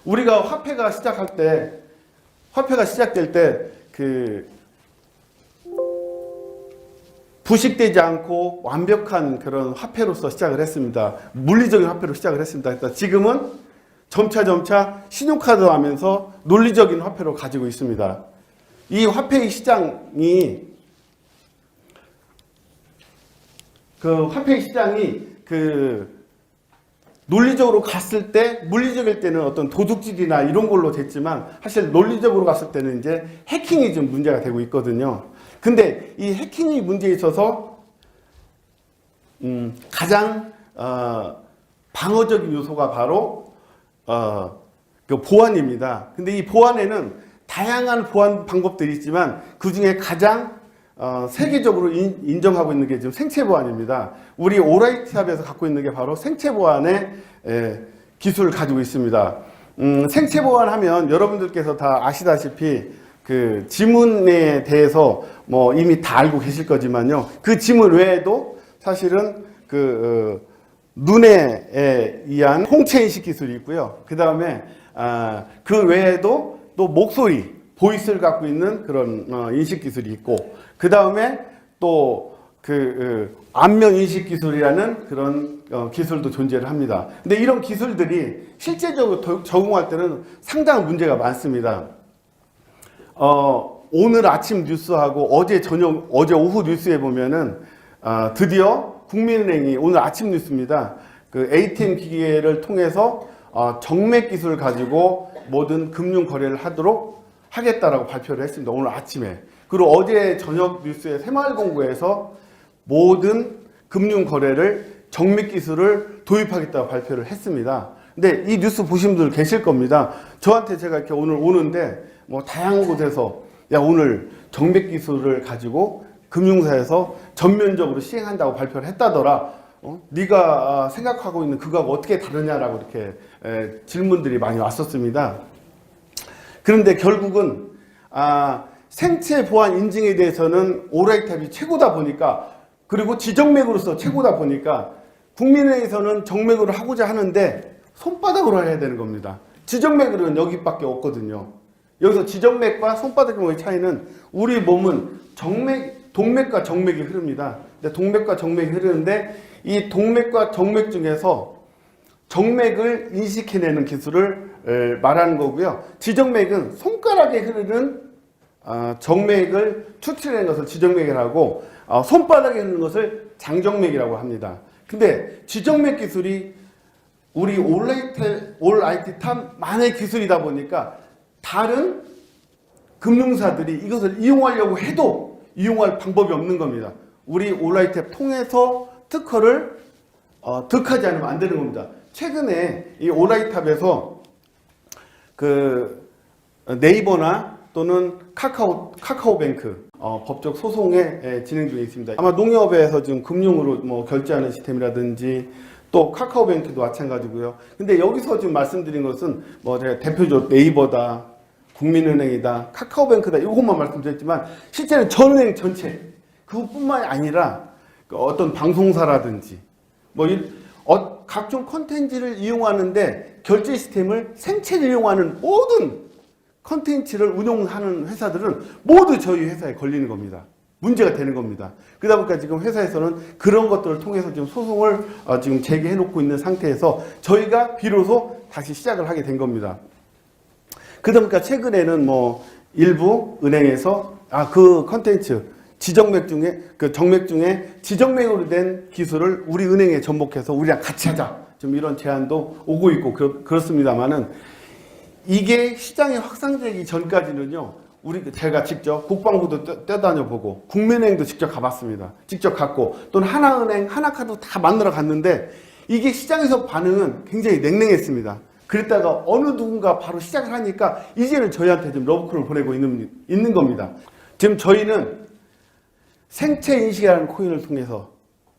우리가 화폐가 시작될 때 부식되지 않고 완벽한 그런 화폐로서 시작을 했습니다. 물리적인 화폐로 시작을 했습니다. 그러니까 지금은 점차 신용카드 하면서 논리적인 화폐로 가지고 있습니다. 이 화폐의 시장이 논리적으로 갔을 때, 물리적일 때는 어떤 도둑질이나 이런 걸로 됐지만, 사실 논리적으로 갔을 때는 이제 해킹이 좀 문제가 되고 있거든요. 근데 이 해킹이 문제에 있어서, 가장, 방어적인 요소가 바로, 그 보안입니다. 근데 이 보안에는 다양한 보안 방법들이 있지만, 그 중에 가장 세계적으로 인정하고 있는 게 지금 생체 보안입니다. 우리 오라이트합에서 갖고 있는 게 바로 생체 보안의 기술을 가지고 있습니다. 생체 보안하면 여러분들께서 다 아시다시피 그 지문에 대해서 뭐 이미 다 알고 계실 거지만요. 그 지문 외에도 사실은 그 눈에 의한 홍채 인식 기술이 있고요. 그 다음에 그 외에도 또 목소리, 보이스를 갖고 있는 그런 인식 기술이 있고, 그 다음에 또 안면 인식 기술이라는 그런 기술도 존재를 합니다. 근데 이런 기술들이 실제적으로 적용할 때는 상당한 문제가 많습니다. 오늘 아침 뉴스하고 어제 오후 뉴스에 보면은 드디어 국민은행이 오늘 아침 뉴스입니다. 그 ATM 기계를 통해서 정맥 기술을 가지고 모든 금융 거래를 하겠다라고 발표를 했습니다. 오늘 아침에. 그리고 어제 저녁 뉴스에 새마을공고에서 모든 금융 거래를 정맥 기술을 도입하겠다고 발표를 했습니다. 근데 이 뉴스 보신 분들 계실 겁니다. 저한테 제가 이렇게 오늘 오는데 뭐 다양한 곳에서 야 오늘 정맥 기술을 가지고 금융사에서 전면적으로 시행한다고 발표를 했다더라. 네가 생각하고 있는 그거하고 어떻게 다르냐라고 이렇게 질문들이 많이 왔었습니다. 그런데 결국은 생체 보안 인증에 대해서는 오라이탑이 최고다 보니까, 그리고 지정맥으로서 최고다 보니까 국민회에서는 정맥으로 하고자 하는데 손바닥으로 해야 되는 겁니다. 지정맥으로는 여기밖에 없거든요. 여기서 지정맥과 손바닥의 차이는 우리 몸은 동맥과 정맥이 흐릅니다. 근데 동맥과 정맥이 흐르는데 이 동맥과 정맥 중에서 정맥을 인식해내는 기술을 말하는 거고요. 지정맥은 손가락에 흐르는 정맥을 추출하는 것을 지정맥이라고, 손바닥에 흐르는 것을 장정맥이라고 합니다. 근데 지정맥 기술이 우리 올라이트탑만의 기술이다 보니까 다른 금융사들이 이것을 이용하려고 해도 이용할 방법이 없는 겁니다. 우리 올라이트탑 통해서 특허를 득하지 않으면 안 되는 겁니다. 최근에 이 올라이트탑에서 그 네이버나 또는 카카오뱅크 법적 소송에 진행 중에 있습니다. 아마 농협에서 지금 금융으로 뭐 결제하는 시스템이라든지 또 카카오뱅크도 마찬가지고요. 근데 여기서 지금 말씀드린 것은 뭐 제가 대표적으로 네이버다, 국민은행이다, 카카오뱅크다 이것만 말씀드렸지만 실제는 전은행 전체 그것뿐만이 아니라 어떤 방송사라든지 뭐 각종 콘텐츠를 이용하는데 결제 시스템을 생체를 이용하는 모든 콘텐츠를 운용하는 회사들은 모두 저희 회사에 걸리는 겁니다. 문제가 되는 겁니다. 그러다 보니까 지금 회사에서는 그런 것들을 통해서 지금 소송을 지금 제기해 놓고 있는 상태에서 저희가 비로소 다시 시작을 하게 된 겁니다. 그러다 보니까 최근에는 뭐 일부 은행에서 그 콘텐츠 지정맥 중에 그 정맥 중에 지정맥으로 된 기술을 우리 은행에 접목해서 우리랑 같이 하자. 좀 이런 제안도 오고 있고 그렇습니다만은 이게 시장에 확산되기 전까지는요. 제가 직접 국방부도 떠다녀 보고 국민은행도 직접 가봤습니다. 직접 갔고 또는 하나은행, 하나카드 다 만나러 갔는데 이게 시장에서 반응은 굉장히 냉랭했습니다. 그랬다가 어느 누군가 바로 시작을 하니까 이제는 저희한테 좀 러브콜을 보내고 있는 겁니다. 지금 저희는 생체 인식이라는 코인을 통해서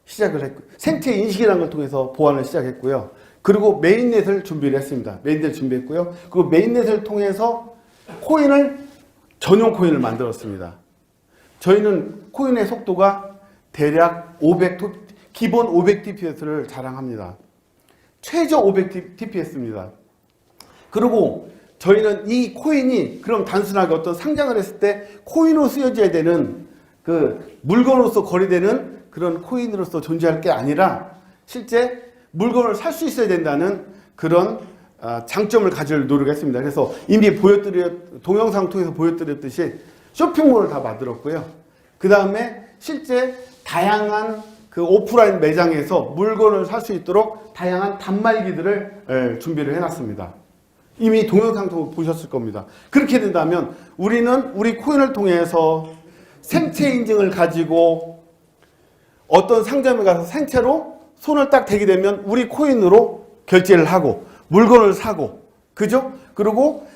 시작을 했고, 생체 인식이라는 걸 통해서 보안을 시작했고요. 그리고 메인넷을 준비를 했습니다. 메인넷을 준비했고요. 그리고 메인넷을 통해서 전용 코인을 만들었습니다. 저희는 코인의 속도가 대략 기본 500TPS를 자랑합니다. 최저 500TPS입니다. 그리고 저희는 이 코인이 그럼 단순하게 어떤 상장을 했을 때 코인으로 쓰여져야 되는 그 물건으로서 거래되는 그런 코인으로서 존재할 게 아니라 실제 물건을 살 수 있어야 된다는 그런 장점을 가질 노력했습니다. 그래서 이미 동영상 통해서 보여드렸듯이 쇼핑몰을 다 만들었고요. 그 다음에 실제 다양한 그 오프라인 매장에서 물건을 살 수 있도록 다양한 단말기들을 준비를 해놨습니다. 이미 동영상도 보셨을 겁니다. 그렇게 된다면 우리는 우리 코인을 통해서 생체 인증을 가지고 어떤 상점에 가서 생체로 손을 딱 대게 되면 우리 코인으로 결제를 하고 물건을 사고, 그죠? 그리고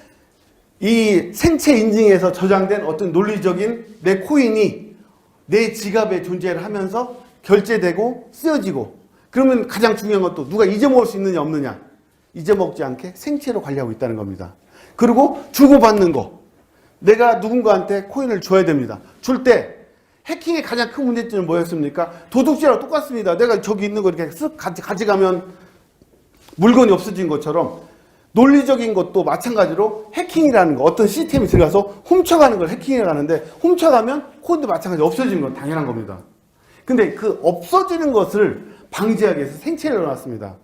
이 생체 인증에서 저장된 어떤 논리적인 내 코인이 내 지갑에 존재를 하면서 결제되고 쓰여지고, 그러면 가장 중요한 것도 누가 잊어먹을 수 있느냐 없느냐, 잊어먹지 않게 생체로 관리하고 있다는 겁니다. 그리고 주고받는 거, 내가 누군가한테 코인을 줘야 됩니다. 줄 때 해킹의 가장 큰 문제점은 뭐였습니까? 도둑질하고 똑같습니다. 내가 저기 있는 거 이렇게 쓱 가져가면 물건이 없어진 것처럼 논리적인 것도 마찬가지로 해킹이라는 거, 어떤 시스템이 들어가서 훔쳐가는 걸 해킹이라고 하는데, 훔쳐가면 코인도 마찬가지로 없어지는 건 당연한 겁니다. 근데 그 없어지는 것을 방지하기 위해서 생체를 넣어놨습니다.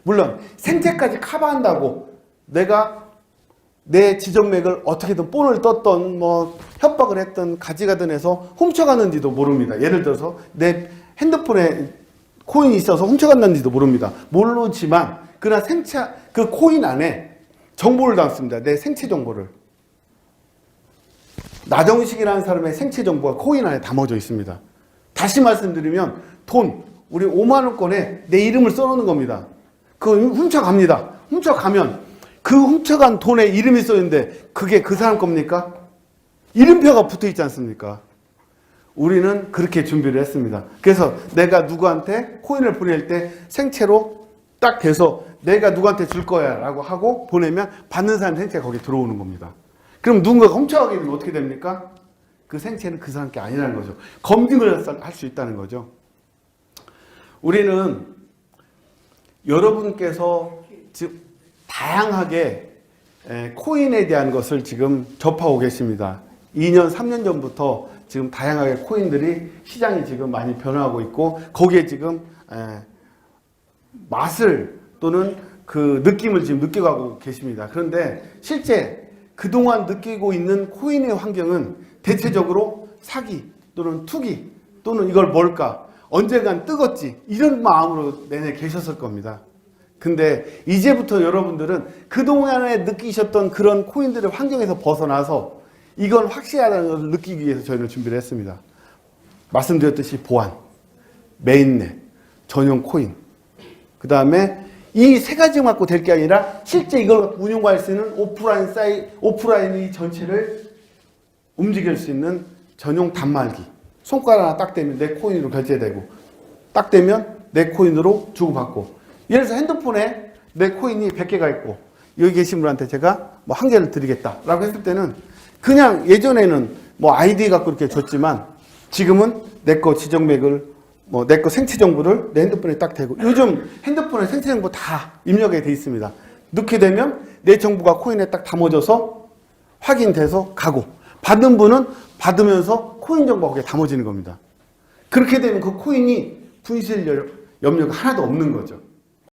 물론 생체까지 커버한다고 내가 내 지정맥을 어떻게든 본을 떴던 뭐 협박을 했던 가져가든 해서 훔쳐갔는지도 모릅니다. 예를 들어서 내 핸드폰에 코인이 있어서 훔쳐갔는지도 모릅니다. 모르지만 그러나 생체, 그 코인 안에 정보를 담습니다. 내 생체 정보를. 나정식이라는 사람의 생체 정보가 코인 안에 담아져 있습니다. 다시 말씀드리면 돈, 우리 5만 원권에 내 이름을 써놓는 겁니다. 그거 훔쳐갑니다. 훔쳐가면 그 훔쳐간 돈에 이름이 써있는데 그게 그 사람 겁니까? 이름표가 붙어 있지 않습니까? 우리는 그렇게 준비를 했습니다. 그래서 내가 누구한테 코인을 보낼 때 생체로 딱 돼서 내가 누구한테 줄 거야 라고 하고 보내면 받는 사람 생체가 거기에 들어오는 겁니다. 그럼 누군가가 훔쳐가게 되면 어떻게 됩니까? 그 생체는 그 사람 게 아니라는 거죠. 검증을 할 수 있다는 거죠. 우리는 여러분께서 지금 다양하게 코인에 대한 것을 지금 접하고 계십니다. 2년, 3년 전부터 지금 다양하게 코인들이 시장이 지금 많이 변화하고 있고 거기에 지금 맛을 또는 그 느낌을 지금 느껴가고 계십니다. 그런데 실제 그동안 느끼고 있는 코인의 환경은 대체적으로 사기 또는 투기 또는 이걸 뭘까? 언젠간 뜨겠지. 이런 마음으로 내내 계셨을 겁니다. 근데 이제부터 여러분들은 그동안에 느끼셨던 그런 코인들의 환경에서 벗어나서 이건 확실하다는 것을 느끼기 위해서 저희는 준비를 했습니다. 말씀드렸듯이 보안, 메인넷, 전용 코인, 그 다음에 이 세 가지만 갖고 될 게 아니라 실제 이걸 운용할 수 있는 오프라인의 전체를 움직일 수 있는 전용 단말기. 손가락 하나 딱 대면 내 코인으로 결제되고 딱 대면 내 코인으로 주고받고, 예를 들어서 핸드폰에 내 코인이 100개가 있고 여기 계신 분한테 제가 뭐 1개를 드리겠다라고 했을 때는 그냥 예전에는 뭐 아이디 갖고 이렇게 줬지만 지금은 내 거 지정맥을 뭐 내 거 생체 정보를 내 핸드폰에 딱 대고, 요즘 핸드폰에 생체 정보 다 입력이 돼 있습니다. 넣게 되면 내 정보가 코인에 딱 담아져서 확인돼서 가고, 받은 분은 받으면서 코인 정보가 거기에 담아지는 겁니다. 그렇게 되면 그 코인이 분실 염려가 하나도 없는 거죠.